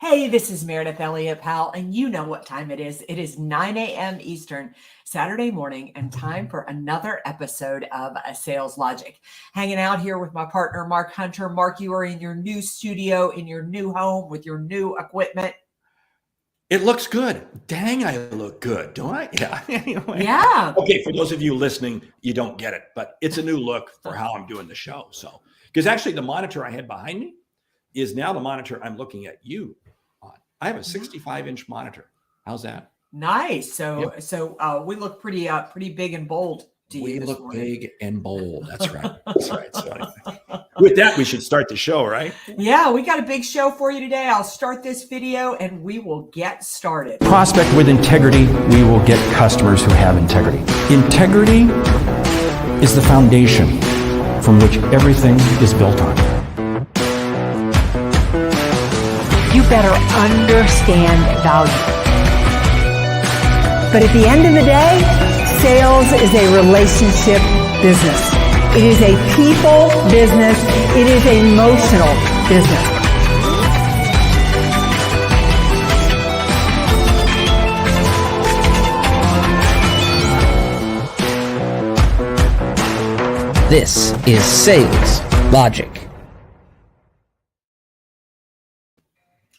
Hey, this is Meridith Elliott, Powell, and you know what time it is. It is 9 a.m. Eastern, Saturday morning, and time for another episode of Sales Logic. Hanging out here with my partner, Mark Hunter. Mark, you are in your new studio, in your new home, with your new equipment. It looks good. Dang, I look good, don't I? Yeah. Anyway. Yeah. Okay, for those of you listening, you don't get it, but it's a new look for how I'm doing the show. So, because actually the monitor I had behind me is now the monitor I'm looking at you on. I have a 65-inch monitor. How's that? Nice. So we look pretty big and bold to you this morning. Big and bold. That's right. That's right. So anyway, with that, we should start the show, right? Yeah, we got a big show for you today. I'll start this video and we will get started. Prospect with integrity, we will get customers who have integrity. Integrity is the foundation from which everything is built on. You better understand value. But at the end of the day, sales is a relationship business. It is a people business. It is an emotional business. This is Sales Logic.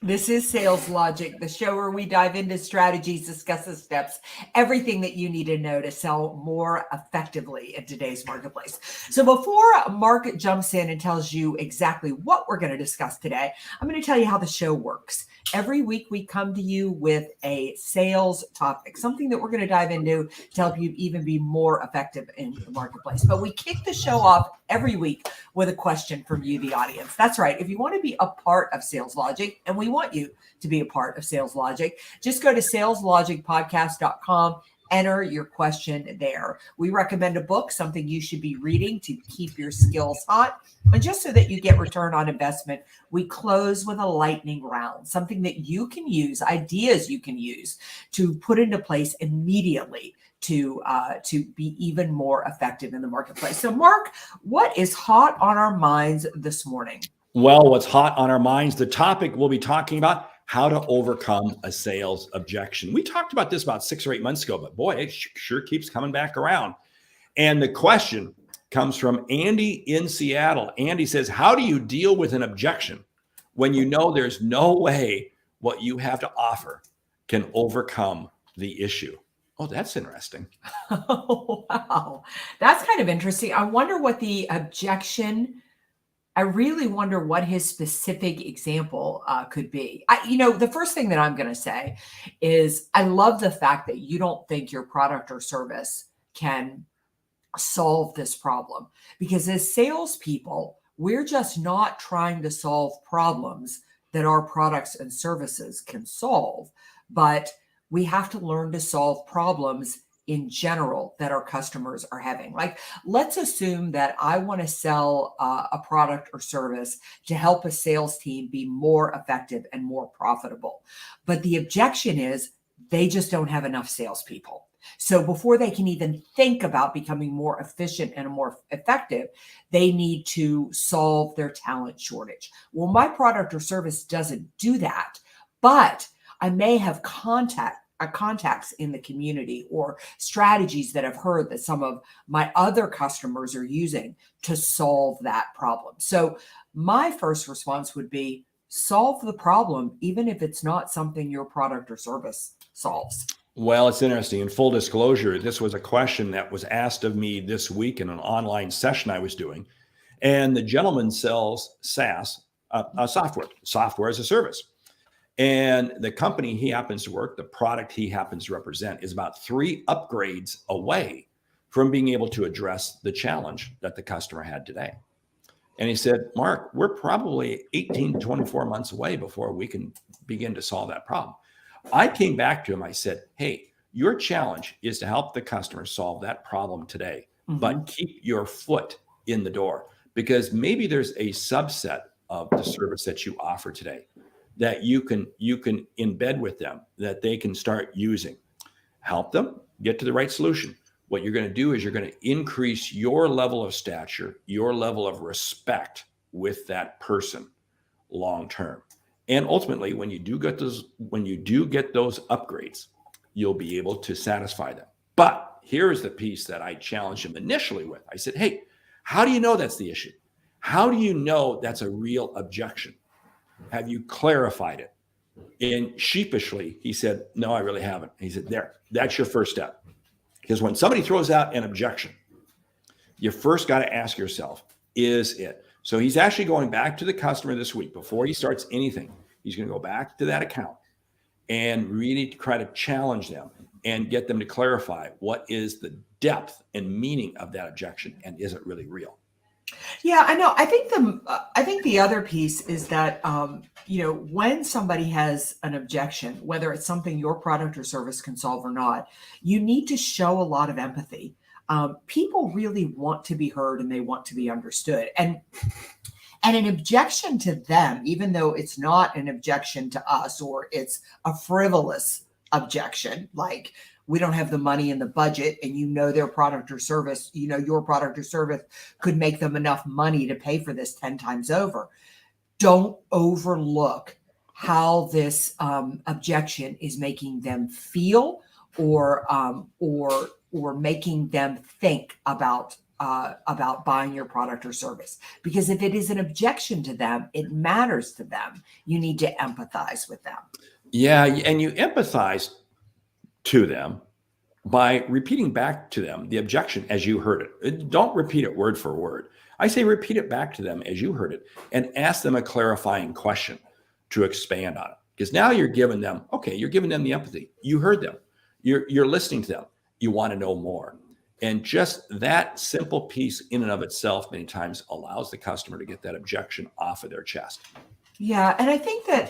This is Sales Logic, the show where we dive into strategies, discuss the steps, everything that you need to know to sell more effectively in today's marketplace. So before Mark jumps in and tells you exactly what we're going to discuss today, I'm going to tell you how the show works. Every week we come to you with a sales topic, something that we're going to dive into to help you even be more effective in the marketplace. But we kick the show off every week with a question from you, the audience. That's right. If you want to be a part of Sales Logic, and we want you to be a part of Sales Logic, just go to saleslogicpodcast.com. Enter your question there. We recommend a book, something you should be reading to keep your skills hot. And just so that you get return on investment, we close with a lightning round, something that you can use, ideas you can use to put into place immediately to be even more effective in the marketplace. So Mark, what is hot on our minds this morning? Well, what's hot on our minds, the topic we'll be talking about, how to overcome a sales objection. We talked about this about 6 or 8 months ago, but boy, it sure keeps coming back around. And the question comes from Andy in Seattle. Andy says, how do you deal with an objection when you know there's no way what you have to offer can overcome the issue? Oh, that's interesting. Oh, wow. That's kind of interesting. I wonder what the objection, I really wonder what his specific example could be. The first thing that I'm going to say is I love the fact that you don't think your product or service can solve this problem, because as salespeople, we're just not trying to solve problems that our products and services can solve, but we have to learn to solve problems in general that our customers are having. Like, let's assume that I want to sell a product or service to help a sales team be more effective and more profitable. But the objection is they just don't have enough salespeople. So before they can even think about becoming more efficient and more effective, they need to solve their talent shortage. Well, my product or service doesn't do that, but I may have contacts in the community or strategies that I've heard that some of my other customers are using to solve that problem. So my first response would be solve the problem, even if it's not something your product or service solves. Well, it's interesting. In full disclosure, this was a question that was asked of me this week in an online session I was doing. And the gentleman sells SaaS, software as a service. And the company he happens to work, the product he happens to represent, is about 3 upgrades away from being able to address the challenge that the customer had today. And he said, Mark, we're probably 18 to 24 months away before we can begin to solve that problem. I came back to him. I said, hey, your challenge is to help the customer solve that problem today, but keep your foot in the door, because maybe there's a subset of the service that you offer today that you can embed with them, that they can start using. Help them get to the right solution. What you're going to do is you're going to increase your level of stature, your level of respect with that person long term. And ultimately, when you do get those upgrades, you'll be able to satisfy them. But here's the piece that I challenged him initially with. I said, hey, how do you know that's the issue? How do you know that's a real objection? Have you clarified it? And sheepishly, he said, no, I really haven't. He said, that's your first step. Because when somebody throws out an objection, you first got to ask yourself, is it? So he's actually going back to the customer this week before he starts anything. He's going to go back to that account and really try to challenge them and get them to clarify what is the depth and meaning of that objection, and is it really real? Yeah, I know. I think the other piece is that when somebody has an objection, whether it's something your product or service can solve or not, you need to show a lot of empathy. People really want to be heard and they want to be understood. And an objection to them, even though it's not an objection to us, or it's a frivolous objection, like we don't have the money in the budget, and their product or service, your product or service could make them enough money to pay for this 10 times over. Don't overlook how this objection is making them feel, or making them think about buying your product or service. Because if it is an objection to them, it matters to them. You need to empathize with them. Yeah, and you empathize to them by repeating back to them the objection as you heard it. Don't repeat it word for word. I say repeat it back to them as you heard it, and ask them a clarifying question to expand on it. Because now you're giving them the empathy. You heard them. You're listening to them. You want to know more. And just that simple piece in and of itself many times allows the customer to get that objection off of their chest. Yeah. And I think that,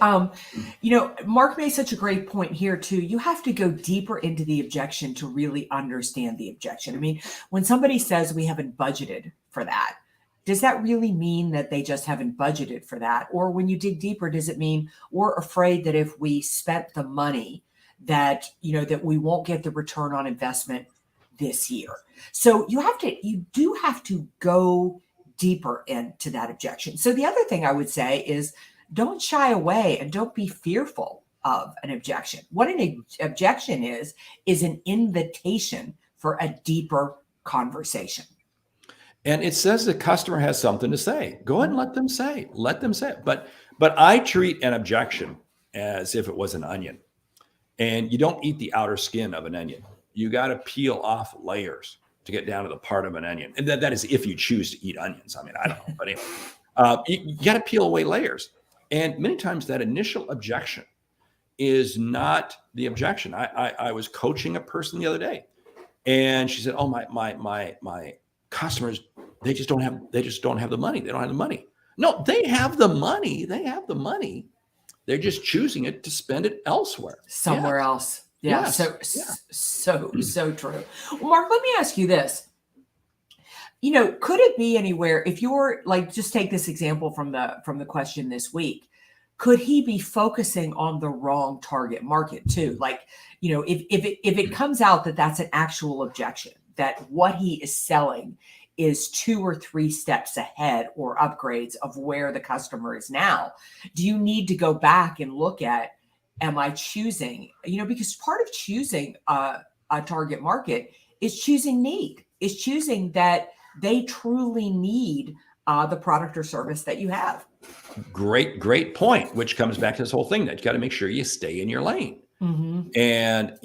Mark made such a great point here too. You have to go deeper into the objection to really understand the objection. I mean, when somebody says we haven't budgeted for that, does that really mean that they just haven't budgeted for that? Or when you dig deeper, does it mean we're afraid that if we spent the money that we won't get the return on investment this year? So you do have to go deeper into that objection. So the other thing I would say is don't shy away and don't be fearful of an objection. What an objection is an invitation for a deeper conversation. And it says the customer has something to say. Go ahead and let them say it. But I treat an objection as if it was an onion. And you don't eat the outer skin of an onion. You got to peel off layers to get down to the part of an onion. And that is if you choose to eat onions. I mean, I don't know. But anyway, you got to peel away layers. And many times that initial objection is not the objection. I was coaching a person the other day, and she said, "Oh, my customers, they just don't have the money. They don't have the money." No, they have the money. They're just choosing it to spend it elsewhere. Somewhere else. Yeah. Yes. So true. Well, Mark, let me ask you this. Could it be anywhere, if you're like, just take this example from the question this week, could he be focusing on the wrong target market too? Like, if it comes out that that's an actual objection, that what he is selling is 2 or 3 steps ahead or upgrades of where the customer is now, do you need to go back and look at, am I choosing, because part of choosing a target market is choosing need, is choosing that they truly need the product or service that you have. Great point, which comes back to this whole thing that you got to make sure you stay in your lane. Mm-hmm. And,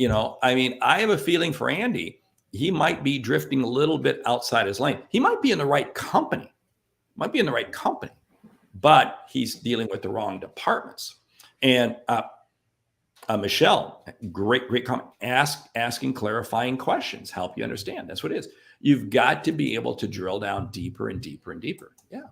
I have a feeling for Andy, he might be drifting a little bit outside his lane. He might be in the right company, but he's dealing with the wrong departments. And Michelle, great comment. Asking clarifying questions help you understand. That's what it is. You've got to be able to drill down deeper and deeper and deeper. Yeah.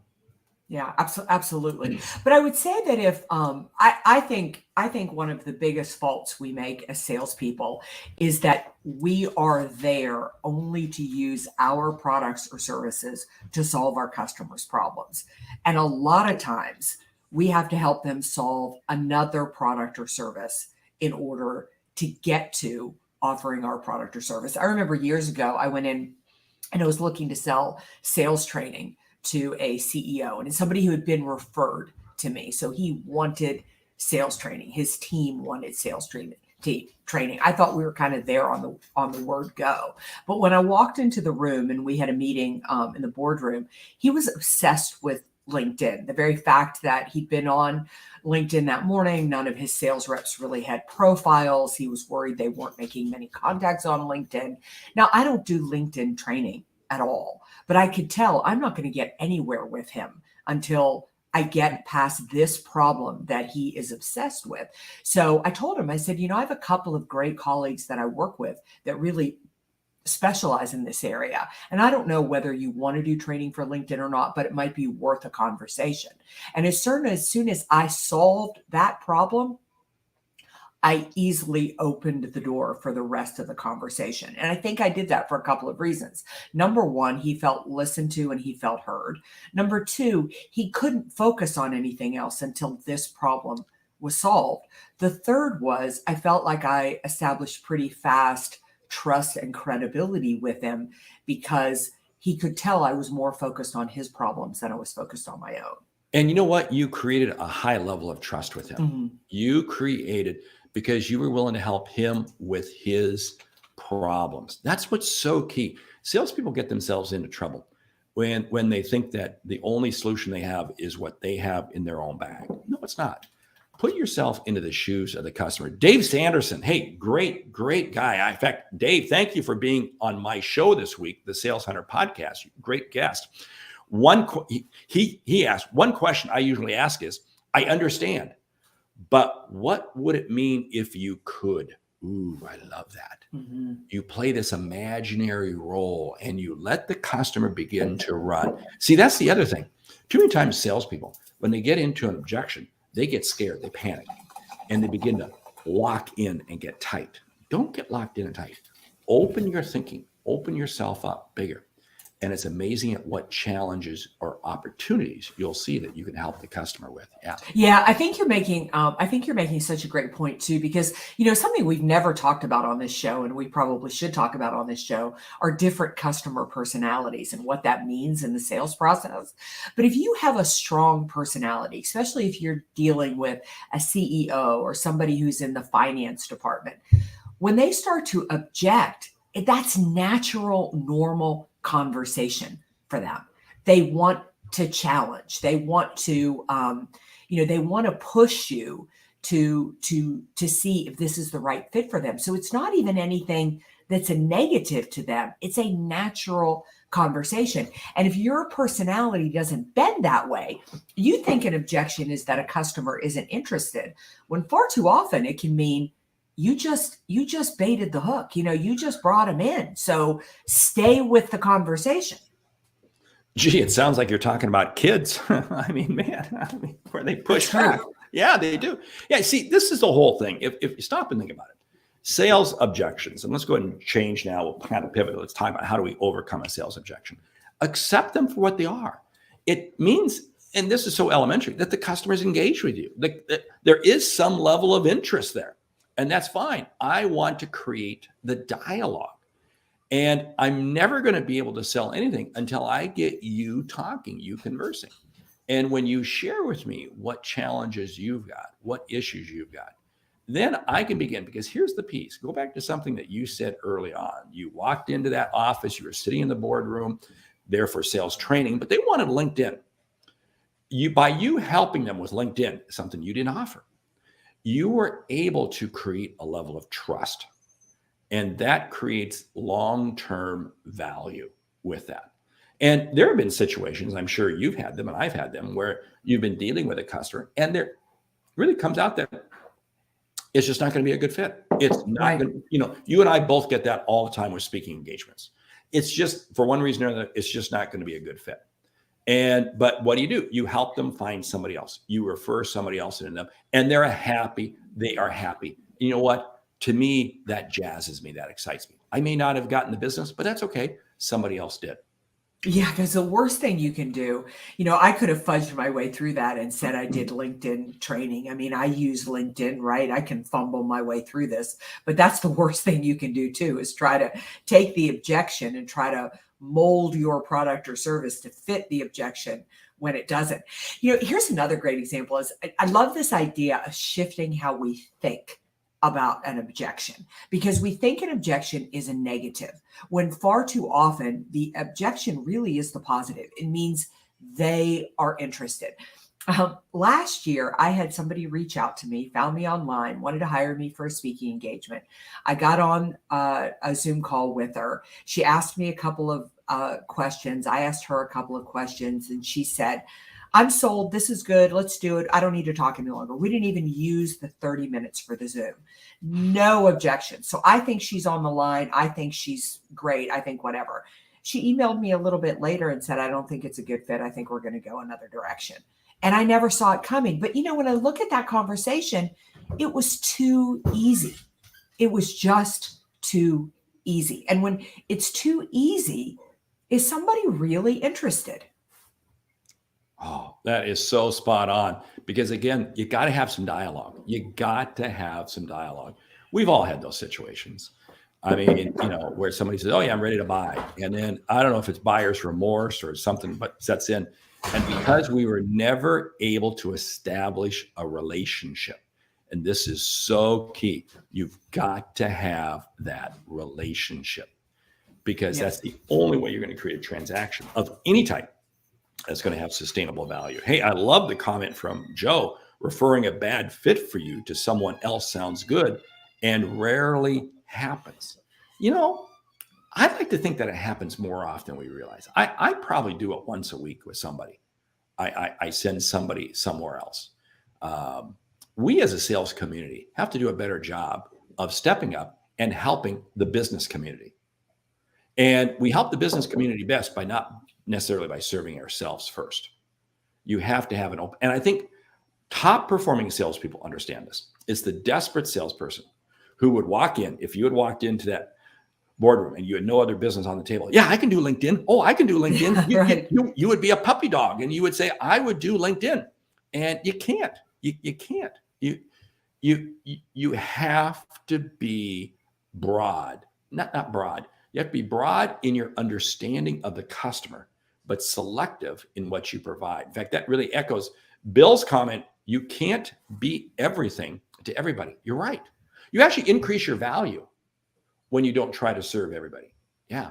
Yeah, absolutely. But I would say that if I think one of the biggest faults we make as salespeople is that we are there only to use our products or services to solve our customers' problems. And a lot of times we have to help them solve another product or service in order to get to offering our product or service. I remember years ago, I went in and I was looking to sell sales training to a CEO, and it's somebody who had been referred to me. So he wanted sales training. His team wanted sales training. I thought we were kind of there on the word go. But when I walked into the room and we had a meeting in the boardroom, he was obsessed with LinkedIn. The very fact that he'd been on LinkedIn that morning, none of his sales reps really had profiles. He was worried they weren't making many contacts on LinkedIn. Now, I don't do LinkedIn training at all, but I could tell I'm not going to get anywhere with him until I get past this problem that he is obsessed with. So I told him, I said, I have a couple of great colleagues that I work with that really specialize in this area. And I don't know whether you want to do training for LinkedIn or not, but it might be worth a conversation. And as soon as I solved that problem, I easily opened the door for the rest of the conversation. And I think I did that for a couple of reasons. Number one, he felt listened to and he felt heard. Number two, he couldn't focus on anything else until this problem was solved. The third was I felt like I established pretty fast trust and credibility with him because he could tell I was more focused on his problems than I was focused on my own. And you know what? You created a high level of trust with him. Mm-hmm. You created because you were willing to help him with his problems. That's what's so key. Salespeople get themselves into trouble when they think that the only solution they have is what they have in their own bag. No, it's not. Put yourself into the shoes of the customer. Dave Sanderson, hey, great guy. In fact, Dave, thank you for being on my show this week, the Sales Hunter podcast. Great guest. He asked, one question I usually ask is, I understand, but what would it mean if you could? Ooh, I love that. Mm-hmm. You play this imaginary role and you let the customer begin to run. See, that's the other thing. Too many times salespeople, when they get into an objection, they get scared, they panic, and they begin to lock in and get tight. Don't get locked in and tight. Open your thinking, open yourself up bigger. And it's amazing at what challenges or opportunities you'll see that you can help the customer with. Yeah, I think you're making such a great point too, because something we've never talked about on this show, and we probably should talk about on this show, are different customer personalities and what that means in the sales process. But if you have a strong personality, especially if you're dealing with a CEO or somebody who's in the finance department, when they start to object, that's natural, normal conversation for them. They want to challenge. They want to, they want to push you to see if this is the right fit for them. So it's not even anything that's a negative to them. It's a natural conversation. And if your personality doesn't bend that way, you think an objection is that a customer isn't interested, when far too often it can mean you just baited the hook. You just brought them in. So stay with the conversation. Gee, it sounds like you're talking about kids. I mean, man, where they push back. Yeah, they do. Yeah, see, this is the whole thing. If you stop and think about it, sales objections, and let's go ahead and change now. We'll kind of pivot. Let's talk about how do we overcome a sales objection. Accept them for what they are. It means, and this is so elementary, that the customer is engaged with you. There is some level of interest there. And that's fine. I want to create the dialogue. And I'm never going to be able to sell anything until I get you talking, you conversing. And when you share with me what challenges you've got, what issues you've got, then I can begin. Because here's the piece. Go back to something that you said early on. You walked into that office. You were sitting in the boardroom there for sales training, but they wanted LinkedIn. By you helping them with LinkedIn, something you didn't offer, you were able to create a level of trust, and that creates long-term value with that. And there have been situations, I'm sure you've had them and I've had them, where you've been dealing with a customer and there really comes out that it's just not going to be a good fit. It's not going to, you and I both get that all the time with speaking engagements. It's just, for one reason or another, it's just not going to be a good fit. But what do? You help them find somebody else. You refer somebody else into them, and they're happy. They are happy. You know what? To me, that jazzes me. That excites me. I may not have gotten the business, but that's okay. Somebody else did. Yeah, because the worst thing you can do, I could have fudged my way through that and said I did LinkedIn training. I mean, I use LinkedIn, right? I can fumble my way through this, but that's the worst thing you can do too, is try to take the objection and try to mold your product or service to fit the objection when it doesn't. Here's another great example is I love this idea of shifting how we think about an objection, because we think an objection is a negative when far too often the objection really is the positive. It means they are interested. Last year, I had somebody reach out to me, found me online, wanted to hire me for a speaking engagement. I got on a Zoom call with her. She asked me a couple of questions. I asked her a couple of questions, and she said, I'm sold. This is good. Let's do it. I don't need to talk any longer. We didn't even use the 30 minutes for the Zoom. No objection. So I think she's on the line. I think she's great. I think whatever. She emailed me a little bit later and said, I don't think it's a good fit. I think we're going to go another direction. And I never saw it coming. But when I look at that conversation, it was too easy. It was just too easy. And when it's too easy, is somebody really interested? Oh, that is so spot on. Because again, you got to have some dialogue. You got to have some dialogue. We've all had those situations. I mean, where somebody says, oh yeah, I'm ready to buy. And then I don't know if it's buyer's remorse or something, but sets in. And because we were never able to establish a relationship, and this is so key, you've got to have that relationship, because that's the only way you're going to create a transaction of any type that's going to have sustainable value. Hey, I love the comment from Joe. Referring a bad fit for you to someone else sounds good and rarely happens. I'd like to think that it happens more often than we realize. I probably do it once a week with somebody. I send somebody somewhere else. We as a sales community have to do a better job of stepping up and helping the business community. And we help the business community best by not necessarily by serving ourselves first. You have to have an open, and I think top performing salespeople understand this. It's the desperate salesperson who would walk in, if you had walked into that boardroom and you had no other business on the table. Yeah, I can do LinkedIn. Oh, I can do LinkedIn. Right. You would be a puppy dog and you would say, I would do LinkedIn. And you can't. You can't. You have to be broad, not broad. You have to be broad in your understanding of the customer, but selective in what you provide. In fact, that really echoes Bill's comment. You can't be everything to everybody. You're right. You actually increase your value when you don't try to serve everybody. Yeah.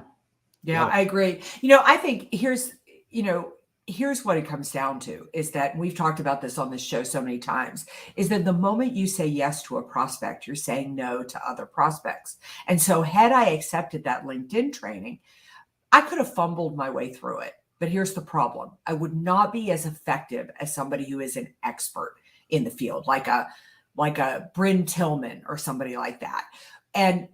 Yeah, I agree. I think here's what it comes down to is that we've talked about this on this show so many times, is that the moment you say yes to a prospect, you're saying no to other prospects. And so had I accepted that LinkedIn training, I could have fumbled my way through it. But here's the problem. I would not be as effective as somebody who is an expert in the field, like a Bryn Tillman or somebody like that. And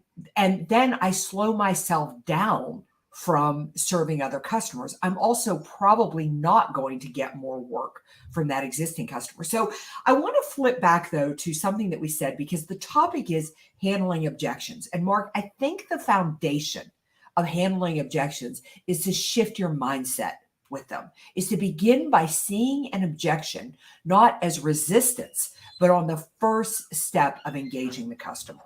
then I slow myself down from serving other customers. I'm also probably not going to get more work from that existing customer. So I want to flip back though to something that we said, because the topic is handling objections. And Mark, I think the foundation of handling objections is to shift your mindset with them, is to begin by seeing an objection not as resistance, but on the first step of engaging the customer.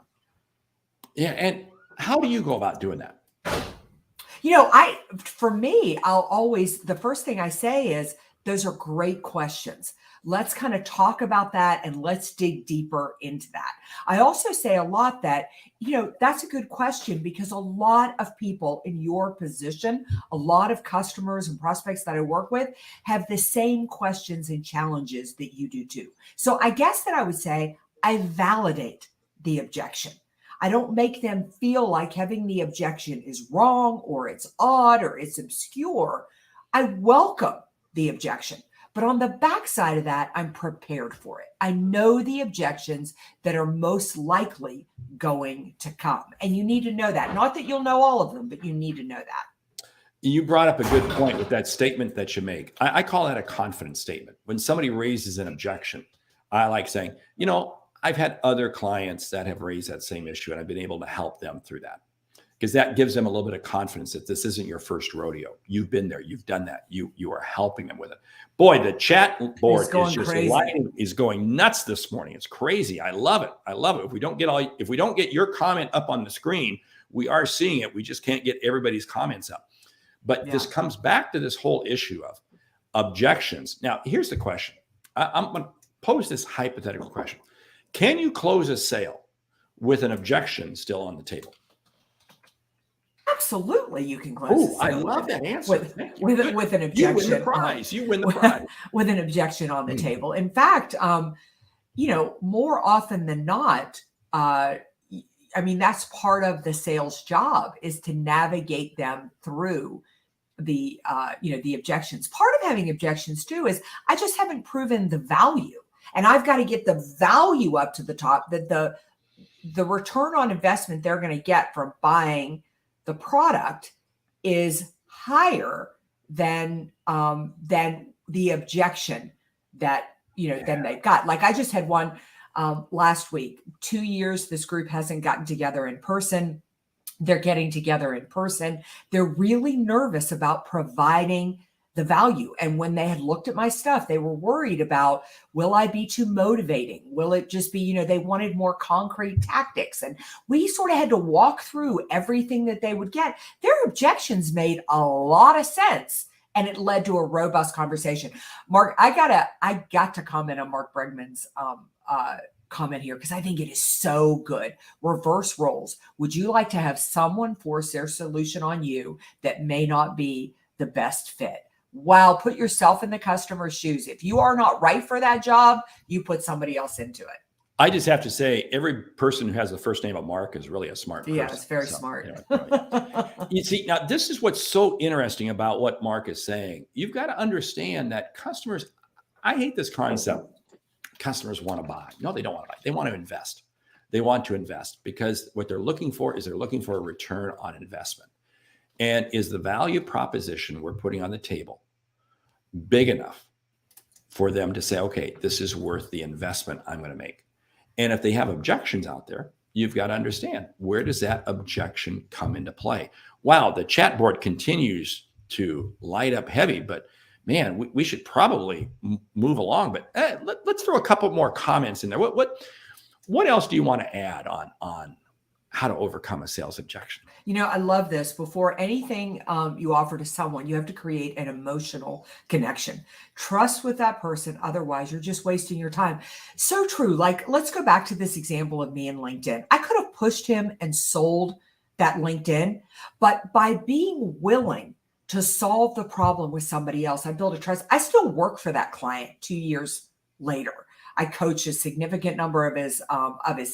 Yeah. And how do you go about doing that? For me, the first thing I say is, those are great questions. Let's kind of talk about that and let's dig deeper into that. I also say a lot that, that's a good question, because a lot of people in your position, a lot of customers and prospects that I work with have the same questions and challenges that you do too. So I guess that I would say I validate the objection. I don't make them feel like having the objection is wrong or it's odd or it's obscure. I welcome the objection. But on the backside of that, I'm prepared for it. I know the objections that are most likely going to come. And you need to know that. Not that you'll know all of them, but you need to know that. You brought up a good point with that statement that you make. I call that a confidence statement. When somebody raises an objection, I like saying, I've had other clients that have raised that same issue and I've been able to help them through that, because that gives them a little bit of confidence that this isn't your first rodeo. You've been there. You've done that. You are helping them with it. Boy, the chat board is going nuts this morning. It's crazy. I love it. If we don't get your comment up on the screen, we are seeing it. We just can't get everybody's comments up. But this comes back to this whole issue of Objections. Now, here's the question. I'm going to pose this hypothetical question. Can you close a sale with an objection still on the table? Absolutely, you can close. Oh, a I sale love with- that answer. with an You objection. win the prize. You win the prize. With an objection on the table. In fact, more often than not, that's part of the sales job, is to navigate them through the objections. Part of having objections too is I just haven't proven the value, and I've got to get the value up to the top, that the return on investment they're going to get from buying the product is higher than the objection that then they've got. Like, I just had one last week. 2 years this group hasn't gotten together in person. They're getting together in person. They're really nervous about providing the value. And when they had looked at my stuff, they were worried about, will I be too motivating? Will it just be, they wanted more concrete tactics. And we sort of had to walk through everything that they would get. Their objections made a lot of sense, and it led to a robust conversation. Mark, I got to comment on Mark Bregman's comment here, because I think it is so good. Reverse roles. Would you like to have someone force their solution on you that may not be the best fit? Wow, put yourself in the customer's shoes. If you are not right for that job, you put somebody else into it. I just have to say, every person who has the first name of Mark is really a smart person. Yeah, it's very smart. You see, now this is what's so interesting about what Mark is saying. You've got to understand that customers, I hate this concept. Customers want to buy. No, they don't want to buy. They want to invest. They want to invest because what they're looking for is a return on investment. And is the value proposition we're putting on the table big enough for them to say, okay, this is worth the investment I'm going to make? And if they have objections out there, you've got to understand, where does that objection come into play? Wow, the chat board continues to light up heavy, but man, we should probably move along. But let's throw a couple more comments in there. What else do you want to add on how to overcome a sales objection? I love this. Before anything you offer to someone, you have to create an emotional connection. Trust with that person. Otherwise, you're just wasting your time. So true. Like, let's go back to this example of me and LinkedIn. I could have pushed him and sold that LinkedIn, but by being willing to solve the problem with somebody else, I built a trust. I still work for that client 2 years later. I coach a significant number of his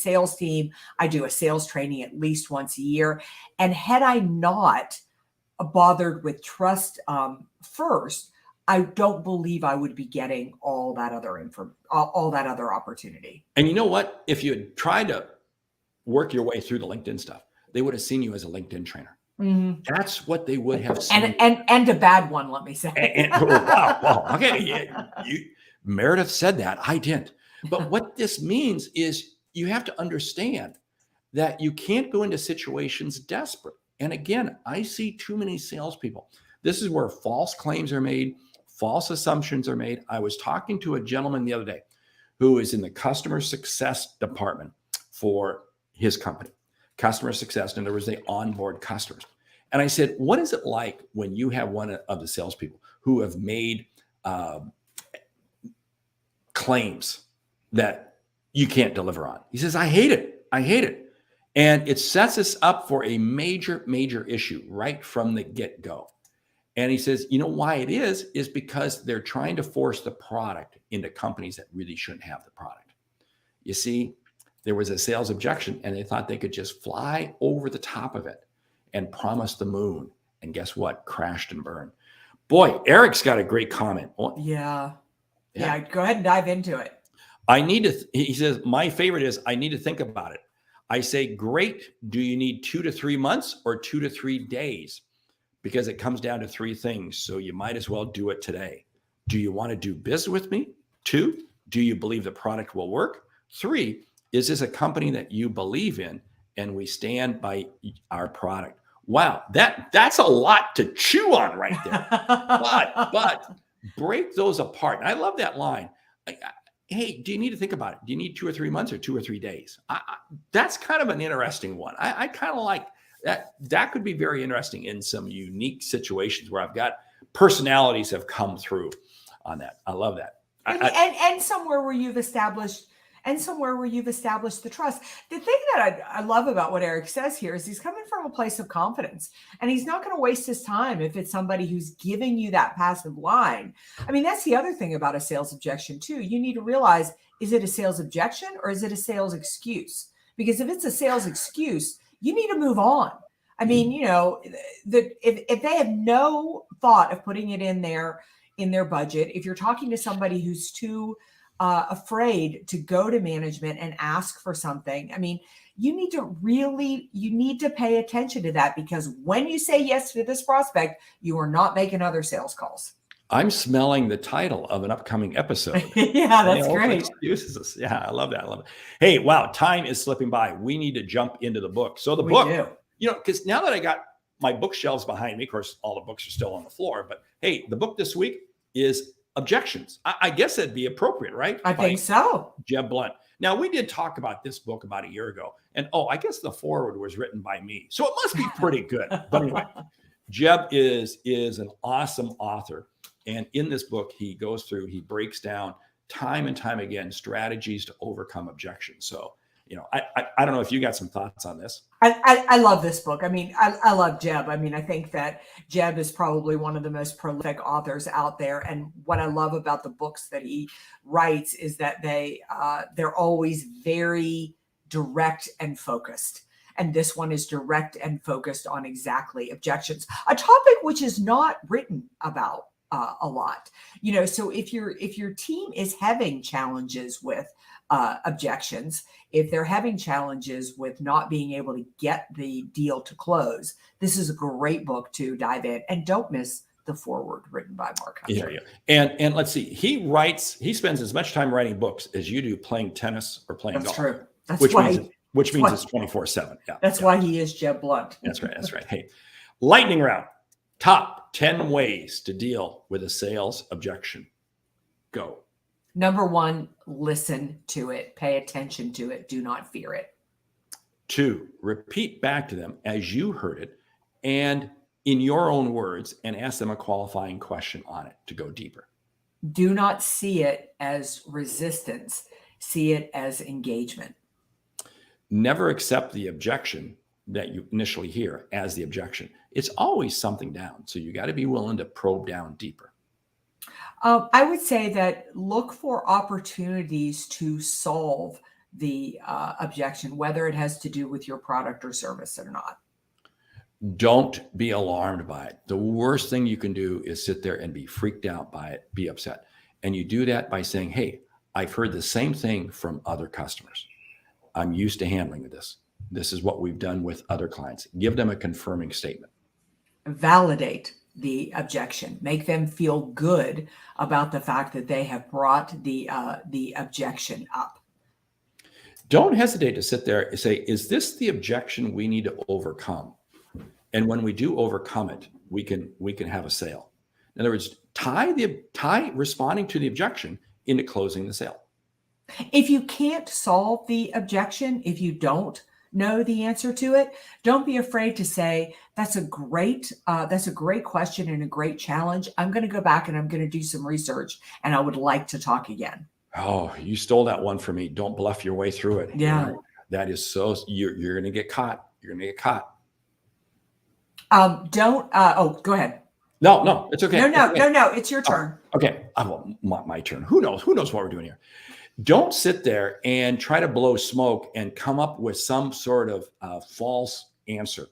sales team. I do a sales training at least once a year. And had I not bothered with trust first, I don't believe I would be getting all that other opportunity. And you know what? If you had tried to work your way through the LinkedIn stuff, they would have seen you as a LinkedIn trainer. Mm-hmm. That's what they would have seen. And a bad one, let me say. Wow. Okay. Meridith said that. I didn't. But what this means is you have to understand that you can't go into situations desperate. And again, I see too many salespeople. This is where false claims are made, false assumptions are made. I was talking to a gentleman the other day who is in the customer success department for his company. Customer success. In other words, they onboard customers. And I said, what is it like when you have one of the salespeople who have made claims that you can't deliver on? He says, I hate it. I hate it. And it sets us up for a major, major issue right from the get-go. And he says, you know why it is because they're trying to force the product into companies that really shouldn't have the product. You see, there was a sales objection and they thought they could just fly over the top of it and promise the moon. And guess what? Crashed and burned. Boy, Eric's got a great comment. Yeah. Go ahead and dive into it. He says, my favorite is, I need to think about it. I say, great. Do you need 2 to 3 months or 2 to 3 days? Because it comes down to 3 things. So you might as well do it today. Do you want to do business with me? 2, do you believe the product will work? 3, is this a company that you believe in and we stand by our product? Wow, that's a lot to chew on right there. But break those apart. And I love that line. Hey, do you need to think about it? Do you need 2 or 3 months or 2 or 3 days? That's kind of an interesting one. I kind of like that. That could be very interesting in some unique situations where I've got personalities have come through. on that. I love that. And somewhere where you've established the trust. The thing that I love about what Eric says here is he's coming from a place of confidence, and he's not going to waste his time if it's somebody who's giving you that passive line. I mean, that's the other thing about a sales objection too. You need to realize, is it a sales objection or is it a sales excuse? Because if it's a sales excuse, you need to move on. I mean, you know, if they have no thought of putting it in their budget, if you're talking to somebody who's too afraid to go to management and ask for something, I mean, you need to pay attention to that, because when you say yes to this prospect, you are not making other sales calls. I'm smelling the title of an upcoming episode. Yeah, that's great. Excuses. Yeah, I love that. I love it. Hey, wow, time is slipping by. We need to jump into the book. So the book, you know, because now that I got my bookshelves behind me, of course, all the books are still on the floor, but hey, the book this week is Objections. I guess that'd be appropriate, right? I think so. Jeb Blunt. Now, we did talk about this book about a year ago, and I guess the foreword was written by me, so it must be pretty good. But anyway, Jeb is an awesome author. And in this book, he breaks down time and time again strategies to overcome objections. So, you know, I don't know if you got some thoughts on this. I love this book. I mean, I love Jeb. I mean, I think that Jeb is probably one of the most prolific authors out there. And what I love about the books that he writes is that they're always very direct and focused. And this one is direct and focused on exactly objections, a topic which is not written about a lot, you know. So if your team is having challenges with objections, if they're having challenges with not being able to get the deal to close, this is a great book to dive in. And don't miss the foreword written by Mark Hunter. Yeah. And let's see, he spends as much time writing books as you do playing tennis or playing golf. True. That's which why means it's 24/7. Yeah. That's why he is Jeb Blunt. That's right. Hey, lightning round. Top 10 ways to deal with a sales objection. Go. Number 1, listen to it. Pay attention to it. Do not fear it. 2, repeat back to them as you heard it and in your own words, and ask them a qualifying question on it to go deeper. Do not see it as resistance. See it as engagement. Never accept the objection that you initially hear as the objection. It's always something down. So you got to be willing to probe down deeper. I would say that look for opportunities to solve the objection, whether it has to do with your product or service or not. Don't be alarmed by it. The worst thing you can do is sit there and be freaked out by it, be upset. And you do that by saying, hey, I've heard the same thing from other customers. I'm used to handling this. This is what we've done with other clients. Give them a confirming statement. Validate the objection. Make them feel good about the fact that they have brought the objection up. Don't hesitate to sit there and say, is this the objection we need to overcome? And when we do overcome it, we can have a sale. In other words, tie responding to the objection into closing the sale. If you can't solve the objection, if you don't know the answer to it, don't be afraid to say, that's a great question and a great challenge. I'm going to go back and I'm going to do some research and I would like to talk again. Oh, you stole that one from me. Don't bluff your way through it. Yeah. That is so, you're going to get caught. You're going to get caught. Go ahead. No, it's okay. No, it's your turn. Okay. My turn. Who knows what we're doing here? Don't sit there and try to blow smoke and come up with some sort of false answer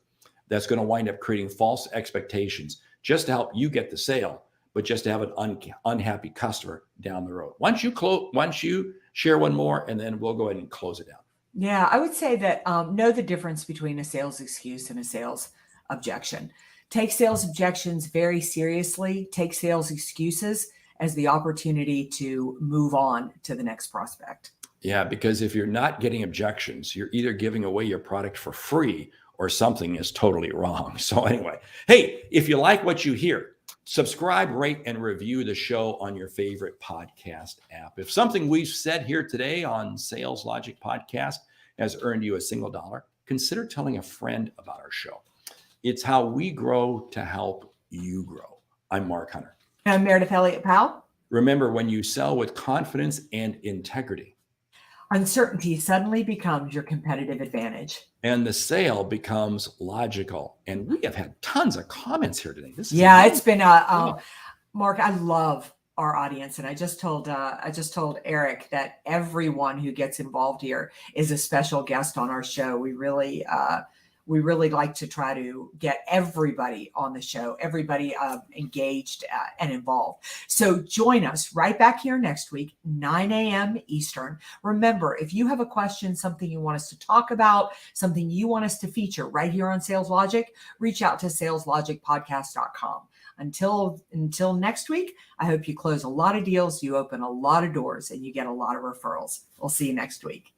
that's going to wind up creating false expectations just to help you get the sale, but just to have an unhappy customer down the road. Once you share one more, and then we'll go ahead and close it down. Yeah, I would say that know the difference between a sales excuse and a sales objection. Take sales objections very seriously. Take sales excuses as the opportunity to move on to the next prospect. Yeah, because if you're not getting objections, you're either giving away your product for free or something is totally wrong. So anyway, hey, if you like what you hear, subscribe, rate, and review the show on your favorite podcast app. If something we've said here today on Sales Logic Podcast has earned you a single dollar, consider telling a friend about our show. It's how we grow to help you grow. I'm Mark Hunter. I'm Meridith Elliott Powell. Remember, when you sell with confidence and integrity, uncertainty suddenly becomes your competitive advantage. and the sale becomes logical. And we have had tons of comments here today. This is It's been Mark, I love our audience, and I just told Eric that everyone who gets involved here is a special guest on our show. We really like to try to get everybody on the show, everybody engaged and involved. So join us right back here next week, 9 a.m. Eastern. Remember, if you have a question, something you want us to talk about, something you want us to feature right here on Sales Logic, reach out to saleslogicpodcast.com. Until next week, I hope you close a lot of deals, you open a lot of doors, and you get a lot of referrals. We'll see you next week.